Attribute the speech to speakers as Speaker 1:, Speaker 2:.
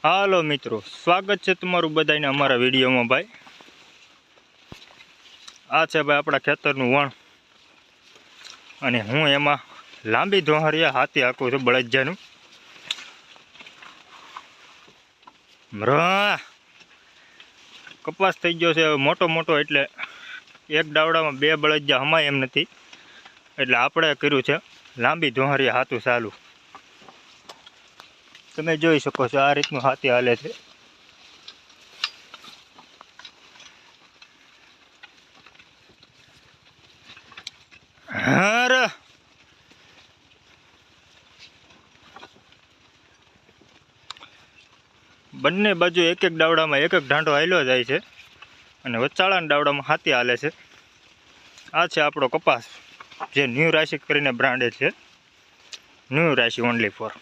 Speaker 1: હાલો મિત્રો, સ્વાગત છે તમારું બધાને અમારા વિડીયોમાં ભાઈ. આ છે ભાઈ આપણા ખેતરનું વણ, અને હું એમાં લાંબી ધોહરિયા હાથી હાંકું છું બળદજાનું. કપાસ થઈ ગયો છે મોટો મોટો, એટલે એક ડાવડામાં બે બળદજા હમાય એમ નથી, એટલે આપણે કર્યું છે લાંબી ધોહરિયા હાથું ચાલુ. તમે જોઈ શકો છો આ રીતનું હાથી હાલે છે. બંને બાજુ એક એક ડાવડામાં એક એક ઢાંઢો હાલ્યો જાય છે, અને વચાળાના ડાવડામાં હાથી હાલે છે. આ છે આપણો કપાસ, જે ન્યૂ રાશિ કરીને બ્રાન્ડેડ છે. ન્યૂ રાશિ ઓનલી ફોર.